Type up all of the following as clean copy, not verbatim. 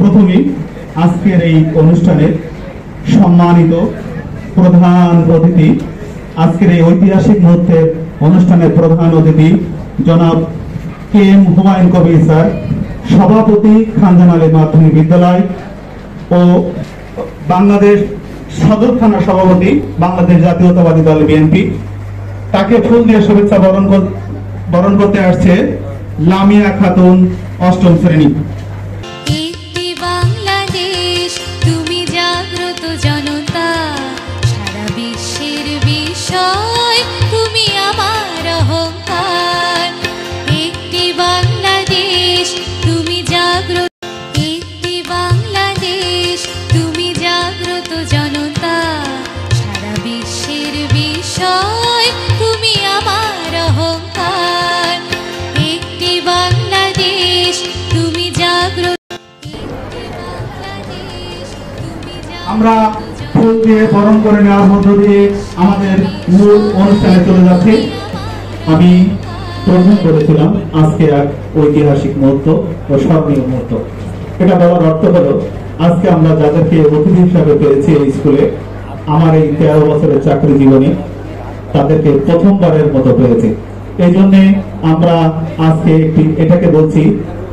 প্রথমেই আজকের এই অনুষ্ঠানের সম্মানিত প্রধান অতিথি, আজকের এই ঐতিহাসিক মুহূর্তের অনুষ্ঠানের প্রধান অতিথি জনাব K M Humayun Kabir sir, সভাপতি খানজান আলী মাধ্যমিক বিদ্যালয় ও বাংলাদেশ সদর থানা সভাপতি বাংলাদেশ জাতীয়তাবাদী দল বিএনপি, তাকে ফুল দিয়ে শুভেচ্ছা বরণ করতে আসছে লামিয়া খাতুন, অষ্টম শ্রেণী। তুমি জাগ্রত জনতা, সারা বিশ্বের বিষয় তুমি আমার অহংকার। একটি বাংলাদেশ তুমি জাগ্রত, একটি বাংলাদেশ তুমি জাগ্রত জনতা, সারা বিশ্বের বিষয় তুমি আমার অহংকার। একটি বাংলাদেশ তুমি জাগ্রত। আমরা ফুল দিয়ে বরণ করে নেওয়ার মধ্য দিয়ে আমাদের মূল অনুষ্ঠানে চলে যাচ্ছি। আমি প্রধান করেছিলাম আজকে এক ঐতিহাসিক মুহূর্ত ও স্মরণীয় মুহূর্ত। এটা বলার অর্থ হলো আজকে আমরা যাদেরকে অতিথি হিসাবে পেয়েছি এই স্কুলে, আমার এই 13 বছরের চাকরি জীবনে তাদেরকে প্রথমবারের মতো পেয়েছি। এই জন্যে আমরা আজকে এটাকে বলছি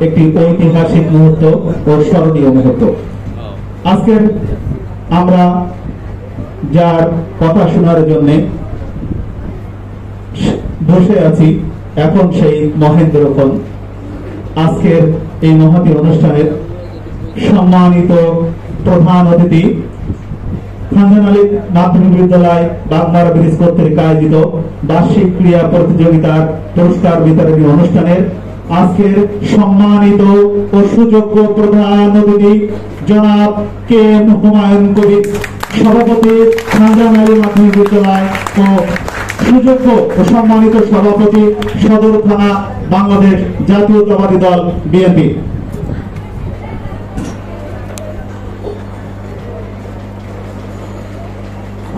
একটি ঐতিহাসিক মুহূর্ত ও স্মরণীয় মুহূর্ত। আজকের আমরা যার কথা শোনার জন্য বসে আছি, এখন সেই মহেন্দ্রক্ষণ। আজকের এই মহতী অনুষ্ঠানের সম্মানিত প্রধান অতিথি খানজান আলী মাধ্যমিক বিদ্যালয় বাগমারা ব্রিজ কর্তৃক আয়োজিত বার্ষিক ক্রীড়া প্রতিযোগিতার পুরস্কার বিতরণী অনুষ্ঠানের আজকের সম্মানিত ও সুযোগ্য প্রধান অতিথি জনাব কে এম হুমায়ুন কবির, সভাপতি খানজান আলী মাধ্যমিক বিদ্যালয় ও সুযোগ্য ও সম্মানিত সভাপতি সদর থানা বাংলাদেশ জাতীয়তাবাদী দল বিএনপি।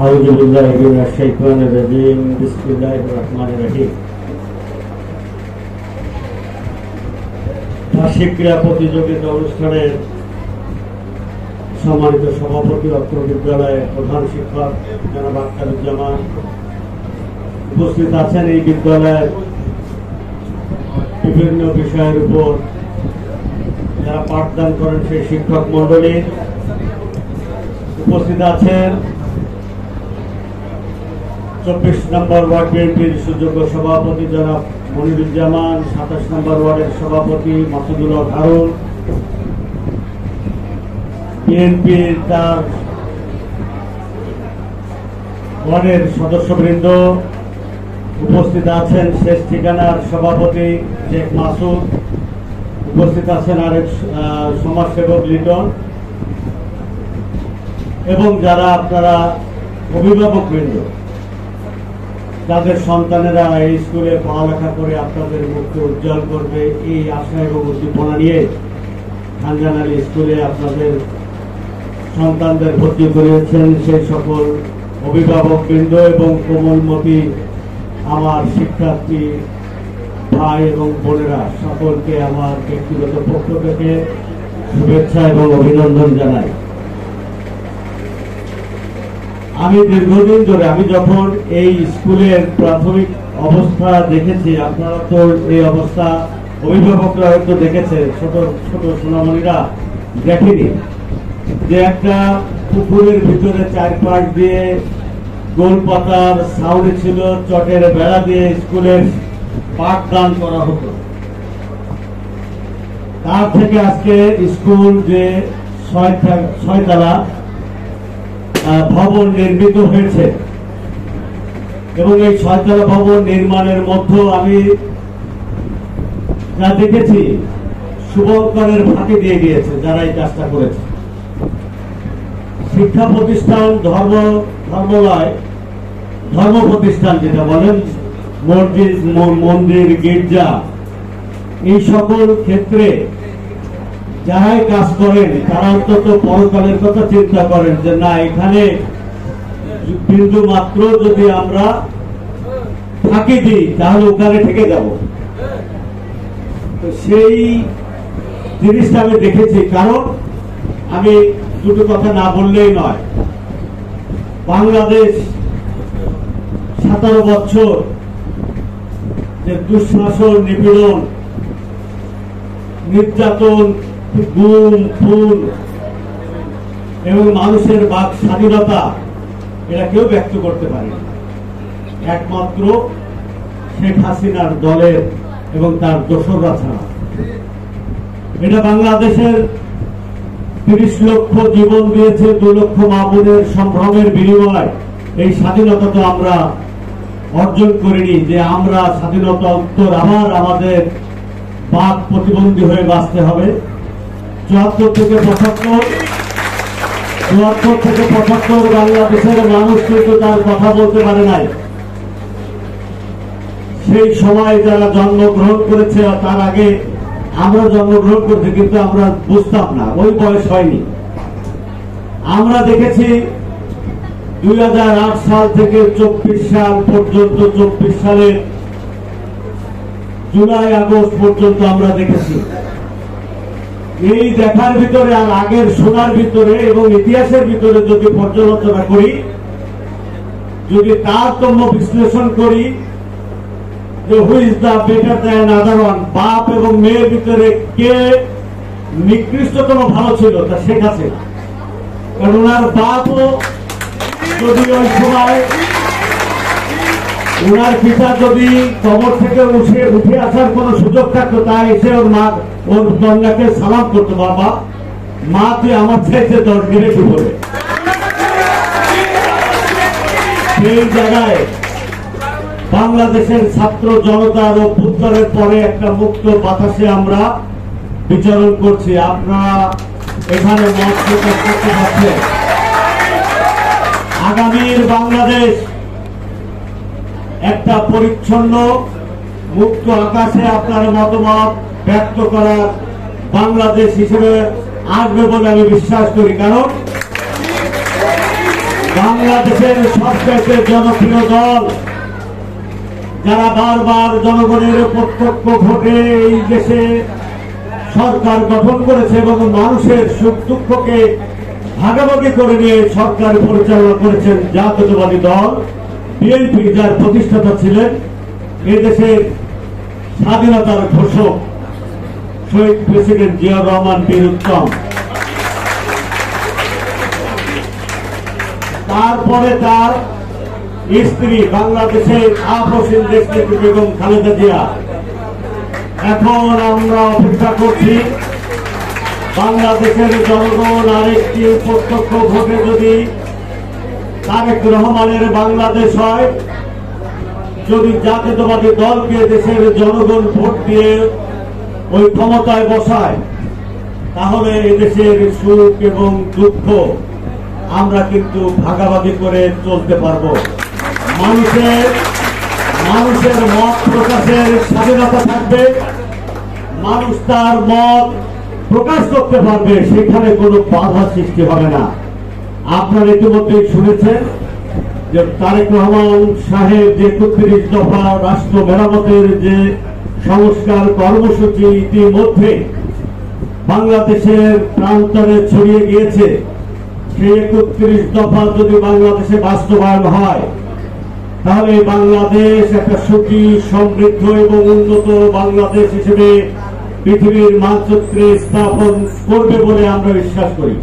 আউযু বিল্লাহি মিনাশ শাইতানির রাজীম, বিসমিল্লাহির রহমানির রহিম। বার্ষিক ক্রীড়া প্রতিযোগিতা অনুষ্ঠানের সম্মানিত সভাপতি অত্র বিদ্যালয়ের প্রধান শিক্ষক জনাব আখতারুজ্জামান, উপস্থিত আছেন এই বিদ্যালয়ের বিভিন্ন বিষয়ের উপর যারা পাঠদান করেন সেই শিক্ষক মন্ডলী, উপস্থিত আছেন 24 নম্বর ওয়ার্ড বিএনপির সুযোগ্য সভাপতি জনাব মনিরুজ্জামান, 27 নম্বর ওয়ার্ডের সভাপতি মাসুদুল হক হারুন, বিএনপির তার ওয়ার্ডের সদস্যবৃন্দ, উপস্থিত আছেন শেষ ঠিকানার সভাপতি শেখ মাসুদ, উপস্থিত আছেন আরেক সমাজসেবক লিটন, এবং যারা আপনারা অভিভাবকবৃন্দ, যাদের সন্তানেরা এই স্কুলে পড়ালেখা করে আপনাদের মুখকে উজ্জ্বল করবে এই আশা এবং উদ্দীপনা নিয়ে খানজান আলী স্কুলে আপনাদের সন্তানদের ভর্তি করিয়েছেন, সেই সকল অভিভাবকবৃন্দ এবং কোমলমতি আমার শিক্ষার্থী ভাই এবং বোনেরা, সকলকে আমার ব্যক্তিগত পক্ষ থেকে শুভেচ্ছা এবং অভিনন্দন জানাই। আমি দীর্ঘদিন ধরে, আমি যখন এই স্কুলের প্রাথমিক অবস্থা দেখেছি, আপনারা তো এই অবস্থা অভিভাবকরা হয়তো দেখেছে, ছোট ছোট সোনামণিরা দেখেনি, যে একটা পুকুরের ভিতরে চারপাশ দিয়ে গোল পাতার ছাউনি ছিল, চটের বেড়া দিয়ে স্কুলের পাঠদান করা হতো। তার থেকে আজকে স্কুল যে 6 তলা ভবন নির্মিত হয়েছে, এবং এই 6 তলা ভবন নির্মাণের মধ্যে আমি যা দেখেছি শুভঙ্করের ফাঁকি দিয়ে গিয়েছে যারা এই কাজটা করেছে। শিক্ষা প্রতিষ্ঠান, ধর্মালয়, ধর্ম প্রতিষ্ঠান যেটা বলেন, মসজিদ, মন্দির, গির্জা, এই সকল ক্ষেত্রে যারাই কাজ করেন তারা অন্তত পরকালের কথা চিন্তা করেন যে না, এখানে বিন্দু মাত্র যদি আমরা ফাঁকি দিই তাহলে ওখানে থেকে যাব। সেই জিনিসটা আমি দেখেছি, কারণ আমি দুটো কথা না বললেই নয়। বাংলাদেশ 17 বছর যে দুঃশাসন, নিপীড়ন, নির্যাতন, গুম, খুন এবং মানুষের বাক স্বাধীনতা এরা কেউ ব্যক্ত করতে পারে একমাত্র শেখ হাসিনার দলের এবং তার দোসররা ছাড়া। এটা বাংলাদেশের 30 লক্ষ জীবন দিয়েছে, 2 লক্ষ মা বোনের সম্ভ্রমের বিনিময় এই স্বাধীনতা তো আমরা অর্জন করিনি যে আমরা স্বাধীনতা উত্তর আবার আমাদের বাক প্রতিবন্ধী হয়ে বাঁচতে হবে। 74 থেকে 75 বাংলাদেশের মানুষ কিন্তু তার কথা বলতে পারে নাই। সেই সময় যারা জন্মগ্রহণ করেছে, তার আগে আমরা জন্মগ্রহণ করছি কিন্তু আমরা বুঝতাম না, ওই বয়স হয়নি। আমরা দেখেছি 2008 সাল থেকে 24 সাল পর্যন্ত, 24 সালের জুলাই আগস্ট পর্যন্ত আমরা দেখেছি। এই দেখার ভিতরে আর আগের শোনার ভিতরে এবং ইতিহাসের ভিতরে যদি পর্যালোচনা করি, যদি তারতম্য বিশ্লেষণ করি যে who is the better than other one, বাপ এবং মেয়ের ভিতরে কে নিকৃষ্টতম ভালো ছিল, তা শেখ হাসিনা। কারণ ওনার বাপও যদি ওই সময়, ওনার পিতা যদি কবর থেকে উঠে আসার কোন সুযোগ থাকতো, তা এসে ওর কন্যাকে সালাম করতো, বাবা মা তুই আমার চাইতে 10 মিনিট উপরে। সেই জায়গায় বাংলাদেশের ছাত্র জনতার অভ্যুত্থানের পরে একটা মুক্ত বাতাসে আমরা বিচরণ করছি। আপনারা এখানে মত প্রকাশ করতে পারছেন। আগামীর বাংলাদেশ একটা পরিচ্ছন্ন মুক্ত আকাশে আপনার মতামত ব্যক্ত করার বাংলাদেশ হিসেবে আসবে বলে আমি বিশ্বাস করি। কারণ বাংলাদেশের সবচেয়ে জনপ্রিয় দল, যারা বারবার জনগণের প্রত্যক্ষ ভোটে এই দেশে সরকার গঠন করেছে এবং মানুষের সুখ দুঃখকে ভাগাভাগি করে নিয়ে সরকার পরিচালনা করেছেন, জাতীয়তাবাদী দল বিএনপি, যার প্রতিষ্ঠাতা ছিলেন এদেশের স্বাধীনতার ঘোষক শহীদ প্রেসিডেন্ট জিয়াউর রহমান বীর উত্তম। তারপরে তার স্ত্রী বাংলাদেশের আপসীন দেশনেত্রী বেগম খালেদা জিয়া। এখন আমরা অপেক্ষা করছি বাংলাদেশের জনগণ আরেকটি প্রত্যক্ষ ভোটে যদি তারেক রহমানের বাংলাদেশ হয়, যদি জাতীয়তাবাদী দলকে দেশের জনগণ ভোট দিয়ে ওই ক্ষমতায় বসায়, তাহলে এদেশের সুখ এবং দুঃখ আমরা কিন্তু ভাগাভাগি করে চলতে পারবো। মানুষের মত প্রকাশের স্বাধীনতা থাকবে, মানুষ তার মত প্রকাশ করতে পারবে, সেখানে কোনো বাধা সৃষ্টি হবে না। আপনারা ইতিমধ্যেই শুনেছেন যে তারেক রহমান সাহেব যে 31 দফা রাষ্ট্র মেরামতের যে সংস্কার কর্মসূচি ইতিমধ্যে বাংলাদেশের প্রান্তরে ছড়িয়ে গিয়েছে, সেই 31 দফা যদি বাংলাদেশে বাস্তবায়ন হয়, তাহলে বাংলাদেশ একটা সুখী, সমৃদ্ধ এবং উন্নত বাংলাদেশ হিসেবে পৃথিবীর মানচিত্রে স্থাপন করবে বলে আমরা বিশ্বাস করি।